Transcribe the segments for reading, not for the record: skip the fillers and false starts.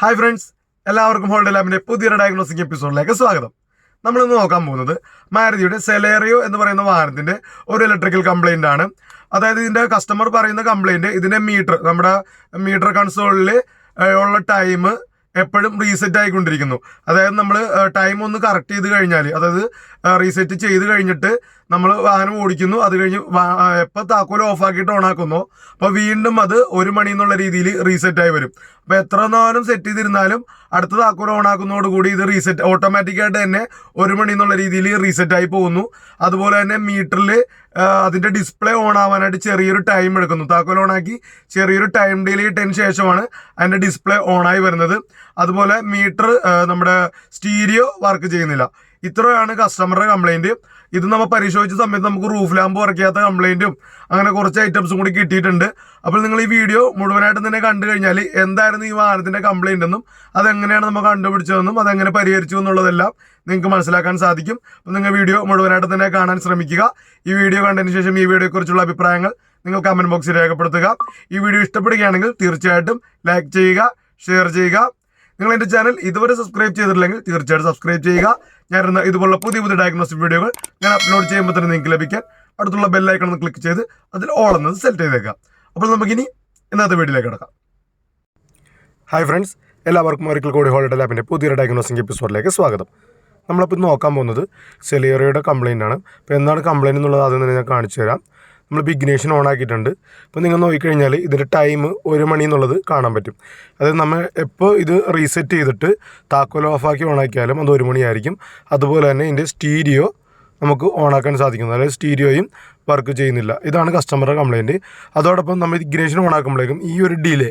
Hi friends, എല്ലാവർക്കും hold ലാബിന്റെ പുതിയൊരു diagnostic എപ്പിസോഡിലേക്ക് സ്വാഗതം. നമ്മളിന്ന് നോക്കാൻ പോകുന്നത് മാരുതിയുടെ സെലേറിയോ എന്ന് പറയുന്ന വാഹനത്തിന്റെ ഒരു ഇലക്ട്രിക്കൽ കംപ്ലൈന്റ് ആണ്. അതായത് ഇതിന്റെ കസ്റ്റമർ പറയുന്ന കംപ്ലൈന്റ് ഇതിന്റെ നമ്മുടെ മീറ്റർ കൺസോളിൽ ഉള്ള ടൈം എപ്പോഴും റീസെറ്റ് ആയിക്കൊണ്ടിരിക്കുന്നു. അതായത് നമ്മൾ ടൈം ഒന്ന് കറക്റ്റ് ചെയ്ത് കഴിഞ്ഞാൽ, അതായത് റീസെറ്റ് ചെയ്ത് കഴിഞ്ഞിട്ട് നമ്മൾ വാഹനം ഓടിക്കുന്നു, അത് കഴിഞ്ഞ് എപ്പോൾ താക്കോൽ ഓഫ് ആക്കിയിട്ട് ഓൺ ആക്കുന്നോ അപ്പോൾ വീണ്ടും അത് 1 മണി എന്നുള്ള രീതിയിൽ റീസെറ്റ് ആയി വരും. അപ്പോൾ എത്ര നേരം സെറ്റ് ചെയ്തിരുന്നാലും അടുത്ത താക്കോൽ ഓൺ ആക്കുന്നതോടുകൂടി ഇത് റീസെറ്റ് ഓട്ടോമാറ്റിക്കായിട്ട് തന്നെ 1 മണി എന്നുള്ള രീതിയിൽ റീസെറ്റ് ആയി പോകുന്നു. അതുപോലെ തന്നെ മീറ്ററിൽ അതിന്റെ ഡിസ്പ്ലേ ഓൺ ആവാനായിട്ട് ചെറിയൊരു ടൈം എടുക്കുന്നു. താക്കോൽ ഓൺ ആക്കി ചെറിയൊരു ടൈം ഡിലേ ഇട്ടതിന് ശേഷമാണ് അതിന്റെ ഡിസ്പ്ലേ ഓൺ ആയി വരുന്നത്. അതുപോലെ മീറ്റർ നമ്മുടെ സ്റ്റീരിയോ വർക്ക് ചെയ്യുന്നില്ല. ഇത്രയാണ് കസ്റ്റമറുടെ കംപ്ലൈന്റ്. ഇത് നമ്മൾ പരിശോധിച്ച സമയത്ത് നമുക്ക് റൂഫ് ലാമ്പ് വർക്ക് ചെയ്യാത്ത കംപ്ലൈന്റും അങ്ങനെ കുറച്ച് ഐറ്റംസും കൂടി കിട്ടിയിട്ടുണ്ട്. അപ്പോൾ നിങ്ങൾ ഈ വീഡിയോ മുഴുവനായിട്ട് തന്നെ കണ്ടു കഴിഞ്ഞാൽ എന്തായിരുന്നു ഈ വാഹനത്തിന്റെ കംപ്ലൈന്റ് എന്നും അതെങ്ങനെയാണ് നമ്മൾ കണ്ടുപിടിച്ചതെന്നും അതെങ്ങനെ പരിഹരിച്ചു എന്നുള്ളതെല്ലാം നിങ്ങൾക്ക് മനസ്സിലാക്കാൻ സാധിക്കും. അപ്പോൾ നിങ്ങൾ വീഡിയോ മുഴുവനായിട്ട് തന്നെ കാണാൻ ശ്രമിക്കുക. ഈ വീഡിയോ കണ്ടതിന് ശേഷം ഈ വീഡിയോയെക്കുറിച്ചുള്ള അഭിപ്രായങ്ങൾ നിങ്ങൾ കമന്റ് ബോക്സിൽ രേഖപ്പെടുത്തുക. ഈ വീഡിയോ ഇഷ്ടപ്പെടുകയാണെങ്കിൽ തീർച്ചയായിട്ടും ലൈക്ക് ചെയ്യുക, ഷെയർ ചെയ്യുക. നിങ്ങൾ എൻ്റെ ചാനൽ ഇതുവരെ സബ്സ്ക്രൈബ് ചെയ്തിട്ടില്ലെങ്കിൽ തീർച്ചയായിട്ടും സബ്സ്ക്രൈബ് ചെയ്യുക. ഞാൻ ഇതുപോലുള്ള പുതിയ ഡയഗ്നോസ്റ്റിക് വീഡിയോകൾ ഞാൻ അപ്ലോഡ് ചെയ്യുമ്പോൾ തന്നെ നിങ്ങൾക്ക് ലഭിക്കാൻ അടുത്തുള്ള ബെല്ലൈക്കൺ ഒന്ന് ക്ലിക്ക് ചെയ്ത് അതിൽ ഓൾ എന്നത് സെലക്ട് ചെയ്തേക്കാം. അപ്പോൾ നമുക്കിനി ഇന്നത്തെ വീഡിയോയിലേക്ക് കിടക്കാം. ഹായ് ഫ്രണ്ട്സ്, എല്ലാവർക്കും ഒരിക്കൽ കൂടി ഹോളിഡേ ലാബിൻ്റെ പുതിയൊരു ഡയഗ്നോസ്റ്റിക് എപ്പിസോഡിലേക്ക് സ്വാഗതം. നമ്മളിപ്പോൾ നോക്കാൻ പോകുന്നത് സെലേറിയോയുടെ കംപ്ലൈൻ്റ് ആണ്. അപ്പോൾ എന്താണ് കംപ്ലൈൻറ്റ് എന്നുള്ളത് ആദ്യം തന്നെ ഞാൻ കാണിച്ചു തരാം. നമ്മൾ ഇഗ്നിഷൻ ഓൺ ആക്കിയിട്ടുണ്ട്. ഇപ്പോൾ നിങ്ങൾ നോക്കിക്കഴിഞ്ഞാൽ ഇതിൻ്റെ ടൈം 1 മണി എന്നുള്ളത് കാണാൻ പറ്റും. അതായത് നമ്മൾ എപ്പോൾ ഇത് റീസെറ്റ് ചെയ്തിട്ട് താക്കോൽ ഓഫാക്കി ഓണാക്കിയാലും അത് 1 മണിയായിരിക്കും. അതുപോലെ തന്നെ ഇതിൻ്റെ സ്റ്റീരിയോ നമുക്ക് ഓണാക്കാൻ സാധിക്കുന്നു. അതായത് സ്റ്റീരിയോയും വർക്ക് ചെയ്യുന്നില്ല. ഇതാണ് കസ്റ്റമറുടെ കംപ്ലയിൻറ്റ്. അതോടൊപ്പം നമ്മൾ ഇഗ്നിഷൻ ഓണാക്കുമ്പോഴേക്കും ഈ ഒരു ഡിലേ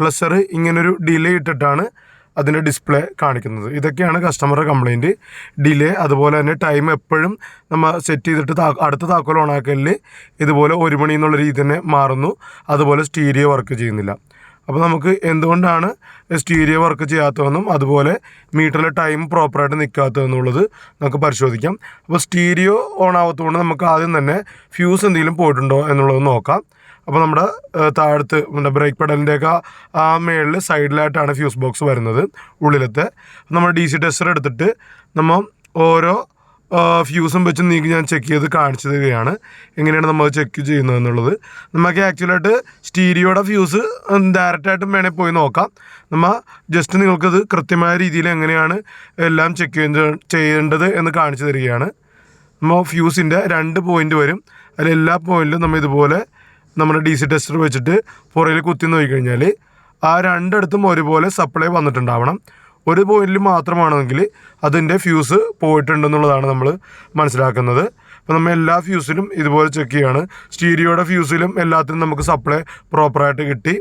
ക്ലസ്റ്റർ ഇങ്ങനൊരു ഡിലേ ഇട്ടിട്ടാണ് അതിൻ്റെ ഡിസ്പ്ലേ കാണിക്കുന്നത്. ഇതൊക്കെയാണ് കസ്റ്റമറുടെ കംപ്ലയിൻറ്റ്. ഡിലേ, അതുപോലെ തന്നെ ടൈം എപ്പോഴും നമ്മൾ സെറ്റ് ചെയ്തിട്ട് അടുത്ത താക്കോൽ ഓണാക്കലിൽ ഇതുപോലെ 1 മണി എന്നുള്ള രീതി തന്നെ മാറുന്നു. അതുപോലെ സ്റ്റീരിയോ വർക്ക് ചെയ്യുന്നില്ല. അപ്പോൾ നമുക്ക് എന്തുകൊണ്ടാണ് സ്റ്റീരിയോ വർക്ക് ചെയ്യാത്തതെന്നും അതുപോലെ മീറ്ററിലെ ടൈം പ്രോപ്പറായിട്ട് നിൽക്കാത്തതെന്നുള്ളത് നമുക്ക് പരിശോധിക്കാം. അപ്പോൾ സ്റ്റീരിയോ ഓൺ ആവാത്തതുകൊണ്ട് നമുക്ക് ആദ്യം തന്നെ ഫ്യൂസ് എന്തെങ്കിലും പോയിട്ടുണ്ടോ എന്നുള്ളത് നോക്കാം. അപ്പോൾ നമ്മുടെ താഴത്ത് നമ്മുടെ ബ്രേക്ക് പെഡലിൻ്റെയൊക്കെ ആ മേളിൽ സൈഡിലായിട്ടാണ് ഫ്യൂസ് ബോക്സ് വരുന്നത് ഉള്ളിലത്തെ. നമ്മൾ DC ടെസ്റ്റർ എടുത്തിട്ട് നമ്മൾ ഓരോ ഫ്യൂസും വെച്ച് നീക്കി ഞാൻ ചെക്ക് ചെയ്ത് കാണിച്ചു തരികയാണ് എങ്ങനെയാണ് നമ്മൾ ചെക്ക് ചെയ്യുന്നത് എന്നുള്ളത്. നമുക്ക് ആക്ച്വലായിട്ട് സ്റ്റീരിയോയുടെ ഫ്യൂസ് ഡയറക്റ്റായിട്ടും വേണേൽ പോയി നോക്കാം. നമ്മൾ ജസ്റ്റ് നിങ്ങൾക്കത് കൃത്യമായ രീതിയിൽ എങ്ങനെയാണ് എല്ലാം ചെക്ക് ചെയ്യേണ്ടത് എന്ന് കാണിച്ചു തരികയാണ്. നമ്മൾ ഫ്യൂസിൻ്റെ 2 പോയിൻ്റ് വരും. അതിൽ എല്ലാ പോയിൻറ്റിലും നമ്മൾ ഇതുപോലെ നമ്മുടെ DC ടെസ്റ്റർ വെച്ചിട്ട് പുറയിൽ കുത്തി നോക്കിക്കഴിഞ്ഞാൽ ആ 2 ഒരുപോലെ സപ്ലൈ വന്നിട്ടുണ്ടാവണം. ഒരു പോയിന്റിൽ മാത്രമാണെങ്കിൽ അതിൻ്റെ ഫ്യൂസ് പോയിട്ടുണ്ടെന്നുള്ളതാണ് നമ്മൾ മനസ്സിലാക്കുന്നത്. അപ്പോൾ നമ്മൾ എല്ലാ ഫ്യൂസിലും ഇതുപോലെ ചെക്ക് ചെയ്യാണ്. സ്റ്റീരിയോയുടെ ഫ്യൂസിലും എല്ലാത്തിനും നമുക്ക് സപ്ലൈ പ്രോപ്പറായിട്ട് കിട്ടി.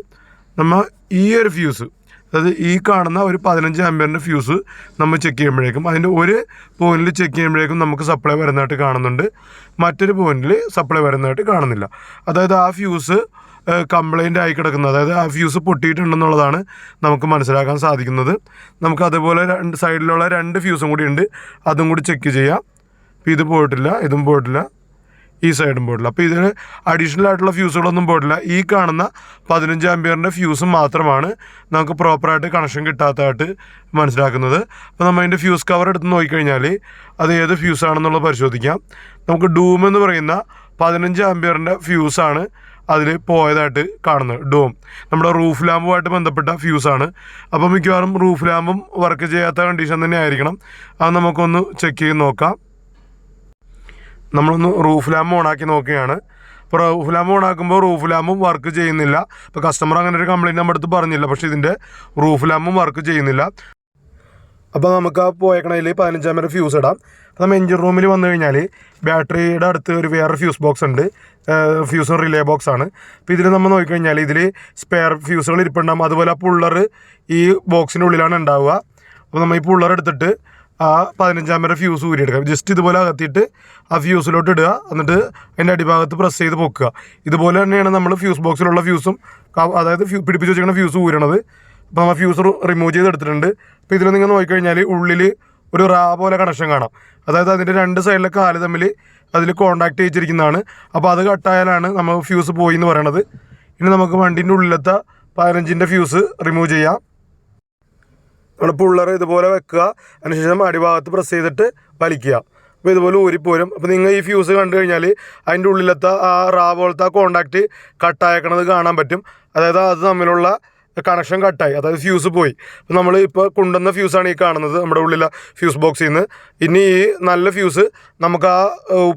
നമ്മൾ ഈ ഒരു ഫ്യൂസ്, അതായത് ഈ കാണുന്ന ഒരു 15 ആമ്പിയറിൻ്റെ ഫ്യൂസ് നമ്മൾ ചെക്ക് ചെയ്യുമ്പോഴേക്കും അതിൻ്റെ ഒരു പോയിന്റിൽ ചെക്ക് ചെയ്യുമ്പോഴേക്കും നമുക്ക് സപ്ലൈ വരുന്നതായിട്ട് കാണുന്നുണ്ട്, മറ്റൊരു പോയിന്റിൽ സപ്ലൈ വരുന്നതായിട്ട് കാണുന്നില്ല. അതായത് ആ ഫ്യൂസ് കംപ്ലൈൻ്റ് ആയി കിടക്കുന്നത്, അതായത് ആ ഫ്യൂസ് പൊട്ടിയിട്ടുണ്ടെന്നുള്ളതാണ് നമുക്ക് മനസ്സിലാക്കാൻ സാധിക്കുന്നത്. നമുക്ക് അതുപോലെ സൈഡിലുള്ള 2 ഫ്യൂസും കൂടി ഉണ്ട്, അതും കൂടി ചെക്ക് ചെയ്യാം. അപ്പോൾ ഇത് പോയിട്ടില്ല, ഇതും പോയിട്ടില്ല, ഈ സൈഡും പോയിട്ടില്ല. അപ്പോൾ ഇതിന് അഡീഷണൽ ആയിട്ടുള്ള ഫ്യൂസുകളൊന്നും പോയിട്ടില്ല. ഈ കാണുന്ന 15 ആമ്പിയറിൻ്റെ ഫ്യൂസ് മാത്രമാണ് നമുക്ക് പ്രോപ്പറായിട്ട് കണക്ഷൻ കിട്ടാത്തതായിട്ട് മനസ്സിലാക്കുന്നത്. അപ്പോൾ നമ്മൾ അതിൻ്റെ ഫ്യൂസ് കവർ എടുത്ത് നോക്കിക്കഴിഞ്ഞാൽ അത് ഏത് ഫ്യൂസാണെന്നുള്ളത് പരിശോധിക്കാം. നമുക്ക് ഡൂം എന്ന് പറയുന്ന 15 ആമ്പിയറിൻ്റെ ഫ്യൂസാണ് അതിൽ പോയതായിട്ട് കാണുന്നത്. ഡൂം നമ്മുടെ റൂഫ് ലാമ്പുമായിട്ട് ബന്ധപ്പെട്ട ഫ്യൂസാണ്. അപ്പോൾ മിക്കവാറും റൂഫ് ലാമ്പും വർക്ക് ചെയ്യാത്ത കണ്ടീഷൻ തന്നെ ആയിരിക്കണം. അത് നമുക്കൊന്ന് ചെക്ക് ചെയ്ത് നോക്കാം. നമ്മളൊന്ന് റൂഫ് ലാമ്പ് ഓണാക്കി നോക്കുകയാണ്. അപ്പോൾ റൂഫ് ലാമ്പ് ഓണാക്കുമ്പോൾ റൂഫ് ലാമ്പും വർക്ക് ചെയ്യുന്നില്ല. അപ്പോൾ കസ്റ്റമർ അങ്ങനെ ഒരു കംപ്ലയിൻറ്റ് നമ്മുടെ അടുത്ത് പറഞ്ഞില്ല, പക്ഷേ ഇതിൻ്റെ റൂഫ് ലാമ്പും വർക്ക് ചെയ്യുന്നില്ല. അപ്പോൾ നമുക്ക് ആ പോയേക്കണതിൽ 15 ആമ്പിയർ ഫ്യൂസ് ഇടാം. അപ്പോൾ നമ്മൾ എഞ്ചിൻ റൂമിൽ വന്നു കഴിഞ്ഞാൽ ബാറ്ററിയുടെ അടുത്ത് ഒരു വേറെ ഫ്യൂസ് ബോക്സ് ഉണ്ട്, ഫ്യൂസും റിലേ ബോക്സ് ആണ്. അപ്പോൾ ഇതിൽ നമ്മൾ നോക്കിക്കഴിഞ്ഞാൽ ഇതിൽ സ്പെയർ ഫ്യൂസുകൾ ഇരിപ്പുണ്ടാകും. അതുപോലെ ആ പുള്ളർ ഈ ബോക്സിൻ്റെ ഉള്ളിലാണ് ഉണ്ടാവുക. അപ്പോൾ നമ്മൾ ഈ പുള്ളർ എടുത്തിട്ട് ആ 15 ആമ്പിയർ ഫ്യൂസ് ഊരിയെടുക്കുക. ജസ്റ്റ് ഇതുപോലെ അകത്തിയിട്ട് ആ ഫ്യൂസിലോട്ട് ഇടുക, എന്നിട്ട് അതിൻ്റെ അടിഭാഗത്ത് പ്രസ് ചെയ്ത് പൊക്കുക. ഇതുപോലെ തന്നെയാണ് നമ്മൾ ഫ്യൂസ് ബോക്സിലുള്ള ഫ്യൂസും, അതായത് പിടിപ്പിച്ച് വെച്ചിരിക്കുന്ന ഫ്യൂസ് ഊരണത്. അപ്പോൾ നമ്മൾ ഫ്യൂസ് റിമൂവ് ചെയ്തെടുത്തിട്ടുണ്ട്. അപ്പോൾ ഇതിൽ നിങ്ങൾ നോക്കിക്കഴിഞ്ഞാൽ ഉള്ളിൽ ഒരു റാ പോലെ കണക്ഷൻ കാണാം. അതായത് അതിൻ്റെ 2 സൈഡിലെ കാല് തമ്മിൽ അതിൽ കോണ്ടാക്ട് ചെയ്തിരിക്കുന്നതാണ്. അപ്പോൾ അത് കട്ടായാലാണ് നമ്മൾ ഫ്യൂസ് പോയി എന്ന് പറയണത്. ഇനി നമുക്ക് വണ്ടീൻ്റെ ഉള്ളിലത്തെ 15ൻ്റെ ഫ്യൂസ് റിമൂവ് ചെയ്യാം. നമ്മൾ പുള്ളർ ഇതുപോലെ വെക്കുക, അതിനുശേഷം അടിഭാഗത്ത് പ്രസ് ചെയ്തിട്ട് വലിക്കുക. അപ്പോൾ ഇതുപോലെ ഊരിപ്പോരും. അപ്പോൾ നിങ്ങൾ ഈ ഫ്യൂസ് കണ്ടു കഴിഞ്ഞാൽ അതിൻ്റെ ഉള്ളിലത്തെ ആ പോലത്തെ ആ കോണ്ടാക്റ്റ് കട്ടായക്കണത് കാണാൻ പറ്റും. അതായത് അത് തമ്മിലുള്ള കണക്ഷൻ കട്ടായി, അതായത് ഫ്യൂസ് പോയി. അപ്പോൾ നമ്മൾ ഇപ്പോൾ കൊണ്ടുവന്ന ഫ്യൂസാണ് ഈ കാണുന്നത് നമ്മുടെ ഉള്ളിലെ ഫ്യൂസ് ബോക്സിൽ നിന്ന്. ഇനി ഈ നല്ല ഫ്യൂസ് നമുക്ക് ആ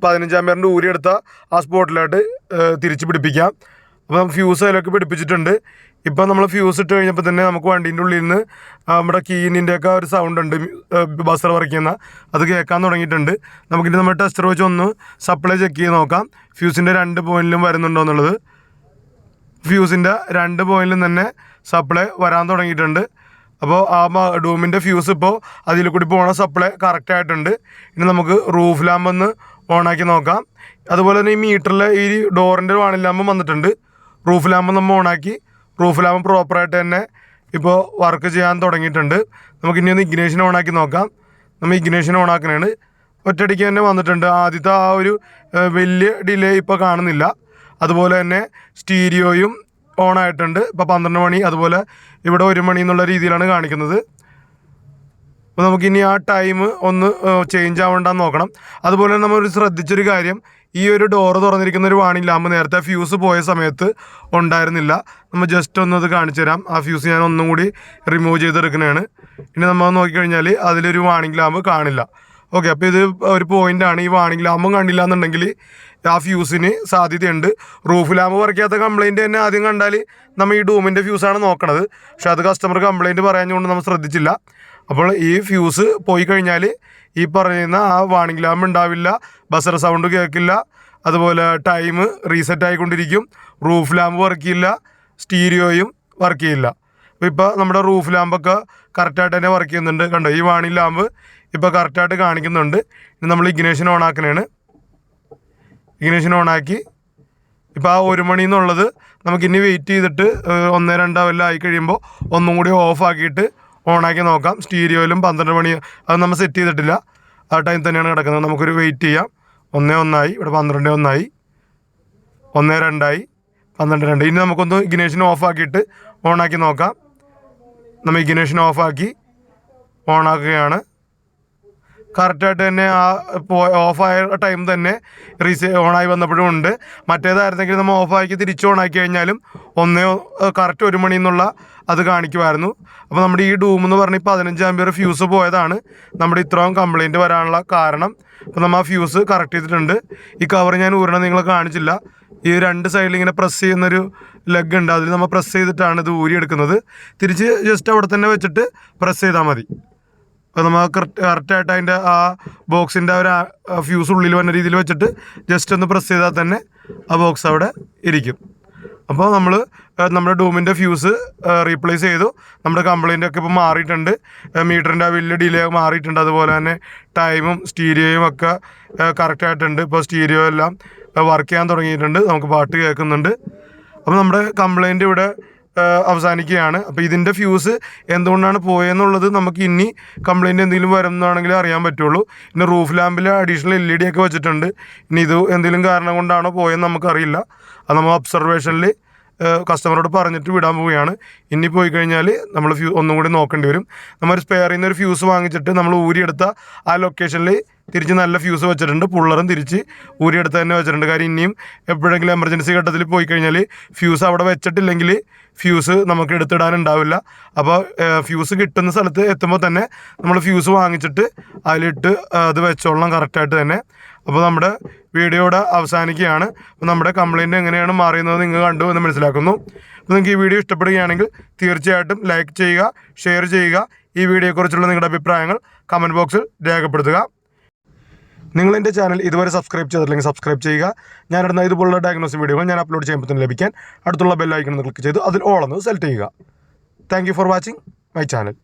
15 ആമ്പിയറിൻ്റെ ഊരിയെടുത്ത ആ സ്പോട്ടിലായിട്ട് തിരിച്ച് പിടിപ്പിക്കാം. അപ്പം ഫ്യൂസ് അതിലൊക്കെ പിടിപ്പിച്ചിട്ടുണ്ട്. ഇപ്പം നമ്മൾ ഫ്യൂസ് ഇട്ട് കഴിഞ്ഞപ്പോൾ തന്നെ നമുക്ക് വണ്ടീൻ്റെ ഉള്ളിൽ നിന്ന് നമ്മുടെ കീനിൻ്റെയൊക്കെ ഒരു സൗണ്ട് ഉണ്ട്, ബസർ വരയ്ക്കുന്ന, അത് കേൾക്കാൻ തുടങ്ങിയിട്ടുണ്ട്. നമുക്കിനി നമ്മൾ ടെസ്റ്റർ വെച്ച് ഒന്ന് സപ്ലൈ ചെക്ക് ചെയ്ത് നോക്കാം ഫ്യൂസിൻ്റെ 2 പോയിന്റിലും വരുന്നുണ്ടോ എന്നുള്ളത്. ഫ്യൂസിൻ്റെ 2 പോയിന്റിലും തന്നെ സപ്ലൈ വരാൻ തുടങ്ങിയിട്ടുണ്ട്. അപ്പോൾ ആ ഡൂമിൻ്റെ ഫ്യൂസ് ഇപ്പോൾ അതിൽ കൂടി പോകണ സപ്ലൈ കറക്റ്റായിട്ടുണ്ട്. ഇനി നമുക്ക് റൂഫ് ലാമ്പ് ഒന്ന് ഓണാക്കി നോക്കാം. അതുപോലെ തന്നെ ഈ മീറ്ററിൽ ഈ ഡോറിൻ്റെ വാണിംഗ് ലാമ്പും വന്നിട്ടുണ്ട്. റൂഫ് ലാമ്പ് നമ്മൾ ഓണാക്കി. റൂഫ് ലാമ്പ് പ്രോപ്പറായിട്ട് തന്നെ ഇപ്പോൾ വർക്ക് ചെയ്യാൻ തുടങ്ങിയിട്ടുണ്ട്. നമുക്ക് ഇനി ഒന്ന് ഇഗ്നേഷൻ ഓണാക്കി നോക്കാം. നമ്മൾ ഇഗ്നേഷൻ ഓണാക്കണതാണ്. ഒറ്റയടിക്ക് തന്നെ വന്നിട്ടുണ്ട്. ആദ്യത്തെ ആ ഒരു വലിയ ഡിലേ ഇപ്പോൾ കാണുന്നില്ല. അതുപോലെ തന്നെ സ്റ്റീരിയോയും ഓണായിട്ടുണ്ട്. ഇപ്പോൾ 12 മണി, അതുപോലെ ഇവിടെ 1 മണി എന്നുള്ള രീതിയിലാണ് കാണിക്കുന്നത്. അപ്പോൾ നമുക്കിനി ആ ടൈം ഒന്ന് ചേഞ്ച് ആവേണ്ടെന്ന് നോക്കണം. അതുപോലെ തന്നെ നമ്മൾ ശ്രദ്ധിച്ചൊരു കാര്യം, ഈ ഒരു ഡോറ് തുറന്നിരിക്കുന്ന ഒരു വാണിംഗ് ലാമ്പ് നേരത്തെ ഫ്യൂസ് പോയ സമയത്ത് ഉണ്ടായിരുന്നില്ല. നമ്മൾ ജസ്റ്റ് ഒന്നത് കാണിച്ചു തരാം. ആ ഫ്യൂസ് ഞാൻ ഒന്നും കൂടി റിമൂവ് ചെയ്തെടുക്കുന്നതാണ്. ഇനി നമ്മൾ നോക്കിക്കഴിഞ്ഞാൽ അതിലൊരു വാണിംഗ് ലാമ്പ് കാണില്ല. ഓക്കെ, അപ്പോൾ ഇത് ഒരു പോയിൻ്റാണ്. ഈ വാണിംഗ് ലാമ്പും കണ്ടില്ല എന്നുണ്ടെങ്കിൽ ആ ഫ്യൂസിന് സാധ്യതയുണ്ട്. റൂഫ് ലാമ്പ് വരയ്ക്കാത്ത കംപ്ലയിൻറ്റ് തന്നെ ആദ്യം കണ്ടാൽ നമ്മൾ ഈ ഡൂമിൻ്റെ ഫ്യൂസാണ് നോക്കണത്. പക്ഷെ അത് കസ്റ്റമർ കംപ്ലയിൻറ്റ് പറയാഞ്ഞുകൊണ്ട് നമ്മൾ ശ്രദ്ധിച്ചില്ല. അപ്പോൾ ഈ ഫ്യൂസ് പോയി കഴിഞ്ഞാൽ ഈ പറയുന്ന ആ വാണിംഗ് ലാമ്പ് ഉണ്ടാവില്ല, ബസർ സൗണ്ട് കേൾക്കില്ല, അതുപോലെ ടൈം റീസെറ്റ് ആയിക്കൊണ്ടിരിക്കും, റൂഫ് ലാമ്പ് വർക്ക് ചെയ്യില്ല, സ്റ്റീരിയോയും വർക്ക് ചെയ്യില്ല. അപ്പോൾ ഇപ്പോൾ നമ്മുടെ റൂഫ് ലാമ്പൊക്കെ കറക്റ്റായിട്ട് തന്നെ വർക്ക് ചെയ്യുന്നുണ്ട്. കണ്ടോ, ഈ വാണിംഗ് ലാമ്പ് ഇപ്പോൾ കറക്റ്റായിട്ട് കാണിക്കുന്നുണ്ട്. ഇനി നമ്മൾ ഇഗ്നേഷൻ ഓണാക്കണതാണ്. ഇഗ്നേഷൻ ഓണാക്കി ഇപ്പോൾ ആ 1 മണി എന്നുള്ളത് നമുക്കിനി വെയിറ്റ് ചെയ്തിട്ട് 1-2 വല്ല ആയി കഴിയുമ്പോൾ ഒന്നും കൂടി ഓഫാക്കിയിട്ട് ഓണാക്കി നോക്കാം. സ്റ്റീരിയോയിലും 12 മണി അത് നമ്മൾ സെറ്റ് ചെയ്തിട്ടില്ല, ആ ടൈം തന്നെയാണ് കിടക്കുന്നത്. നമുക്കൊരു വെയിറ്റ് ചെയ്യാം. 1-1 ആയി, ഇവിടെ 12-1 ആയി, 1-2 ആയി, 12-2. ഇനി നമുക്കൊന്ന് ഇഗ്നേഷൻ ഓഫാക്കിയിട്ട് ഓണാക്കി നോക്കാം. നമ്മൾ ഇഗ്നേഷൻ ഓഫാക്കി ഓണാക്കുകയാണ്. കറക്റ്റായിട്ട് തന്നെ ആ ഓഫായ ടൈം തന്നെ ഓണായി വന്നപ്പോഴും ഉണ്ട്. മറ്റേതായിരുന്നെങ്കിൽ നമ്മൾ ഓഫാക്കി തിരിച്ച് ഓണാക്കി കഴിഞ്ഞാലും കറക്റ്റ് 1 മണി എന്നുള്ള അത് കാണിക്കുമായിരുന്നു. അപ്പോൾ നമ്മുടെ ഈ ഡൂം എന്ന് പറഞ്ഞാൽ 15 ആമ്പിയർ ഫ്യൂസ് പോയതാണ് നമ്മുടെ ഇത്രയും കംപ്ലയിൻറ്റ് വരാനുള്ള കാരണം. അപ്പോൾ നമ്മൾ ആ ഫ്യൂസ് കറക്റ്റ് ചെയ്തിട്ടുണ്ട്. ഈ കവർ ഞാൻ ഊരണം നിങ്ങളെ കാണിച്ചില്ല. ഈ 2 സൈഡിൽ ഇങ്ങനെ പ്രസ് ചെയ്യുന്നൊരു ലെഗ് ഉണ്ട്, അതിൽ നമ്മൾ പ്രസ് ചെയ്തിട്ടാണ് ഇത് ഊരിയെടുക്കുന്നത്. തിരിച്ച് ജസ്റ്റ് അവിടെ തന്നെ വെച്ചിട്ട് പ്രസ് ചെയ്താൽ മതി. അപ്പോൾ നമ്മൾ കറക്റ്റായിട്ട് അതിൻ്റെ ആ ബോക്സിൻ്റെ ഒരു ഫ്യൂസ് ഉള്ളിൽ വന്ന രീതിയിൽ വെച്ചിട്ട് ജസ്റ്റ് ഒന്ന് പ്രസ് ചെയ്താൽ തന്നെ ആ ബോക്സ് അവിടെ ഇരിക്കും. അപ്പോൾ നമ്മൾ നമ്മുടെ ഡൂമിൻ്റെ ഫ്യൂസ് റീപ്ലേസ് ചെയ്തു. നമ്മുടെ കംപ്ലയിൻ്റ് ഒക്കെ ഇപ്പോൾ മാറിയിട്ടുണ്ട്. മീറ്ററിൻ്റെ ആ വലിയ ഡിലേ മാറിയിട്ടുണ്ട്. അതുപോലെ തന്നെ ടൈമും സ്റ്റീരിയോയും ഒക്കെ കറക്റ്റായിട്ടുണ്ട്. ഇപ്പോൾ സ്റ്റീരിയോ എല്ലാം വർക്ക് ചെയ്യാൻ തുടങ്ങിയിട്ടുണ്ട്. നമുക്ക് പാട്ട് കേൾക്കുന്നുണ്ട്. അപ്പോൾ നമ്മുടെ കംപ്ലയിൻ്റ് ഇവിടെ അവസാനിക്കുകയാണ്. അപ്പോൾ ഇതിൻ്റെ ഫ്യൂസ് എന്തുകൊണ്ടാണ് പോയെന്നുള്ളത് നമുക്ക് ഇനി കംപ്ലയിൻറ്റ് എന്തെങ്കിലും വരുന്നതാണെങ്കിൽ അറിയാൻ പറ്റുള്ളൂ. പിന്നെ റൂഫ് ലാമ്പിൽ അഡീഷണൽ LED ഒക്കെ വെച്ചിട്ടുണ്ട്. ഇനി ഇത് എന്തെങ്കിലും കാരണം കൊണ്ടാണോ പോയെന്ന് നമുക്കറിയില്ല. അത് നമ്മൾ ഒബ്സർവേഷനിൽ കസ്റ്റമറോട് പറഞ്ഞിട്ട് വിടാൻ പോവുകയാണ്. ഇനി പോയി കഴിഞ്ഞാൽ നമ്മൾ ഒന്നും കൂടി നോക്കേണ്ടി വരും. നമ്മൾ സ്പെയറിൽ നിന്ന് ഒരു ഫ്യൂസ് വാങ്ങിച്ചിട്ട് നമ്മൾ ഊരിയെടുത്ത ആ ലൊക്കേഷനിൽ തിരിച്ച് നല്ല ഫ്യൂസ് വെച്ചിട്ടുണ്ട്. പുള്ളറും തിരിച്ച് ഊരിയെടുത്ത് തന്നെ വെച്ചിട്ടുണ്ട്. കാര്യം ഇനിയും എപ്പോഴെങ്കിലും എമർജൻസി ഘട്ടത്തിൽ പോയി കഴിഞ്ഞാൽ ഫ്യൂസ് അവിടെ വെച്ചിട്ടില്ലെങ്കിൽ ഫ്യൂസ് നമുക്ക് എടുത്തിടാനുണ്ടാവില്ല. അപ്പോൾ ഫ്യൂസ് കിട്ടുന്ന സ്ഥലത്ത് എത്തുമ്പോൾ തന്നെ നമ്മൾ ഫ്യൂസ് വാങ്ങിച്ചിട്ട് അതിലിട്ട് അത് വെച്ചോളണം കറക്റ്റായിട്ട് തന്നെ. അപ്പോൾ നമ്മുടെ വീഡിയോയുടെ അവസാനിക്കുകയാണ്. അപ്പോൾ നമ്മുടെ കംപ്ലയിൻറ്റ് എങ്ങനെയാണ് മാറിയുന്നത് നിങ്ങൾ കണ്ടു എന്ന് മനസ്സിലാക്കുന്നു. അപ്പോൾ നിങ്ങൾക്ക് ഈ വീഡിയോ ഇഷ്ടപ്പെടുകയാണെങ്കിൽ തീർച്ചയായിട്ടും ലൈക്ക് ചെയ്യുക, ഷെയർ ചെയ്യുക. ഈ വീഡിയോയെക്കുറിച്ചുള്ള നിങ്ങളുടെ അഭിപ്രായങ്ങൾ കമൻറ്റ് ബോക്സിൽ രേഖപ്പെടുത്തുക. നിങ്ങൾ എൻ്റെ ചാനൽ ഇതുവരെ സബ്സ്ക്രൈബ് ചെയ്തിട്ടില്ലെങ്കിൽ സബ്സ്ക്രൈബ് ചെയ്യുക. ഞാനിടുന്ന ഇതുപോലുള്ള ഡയഗ്നോസിസ് വീഡിയോകൾ ഞാൻ അപ്ലോഡ് ചെയ്യുമ്പോൾ തന്നെ ലഭിക്കാൻ അടുത്തുള്ള ബെൽ ഐക്കൺ ക്ലിക്ക് ചെയ്ത് അതിൽ ഓൾ എന്ന് സെലക്ട് ചെയ്യുക. Thank you for watching my channel.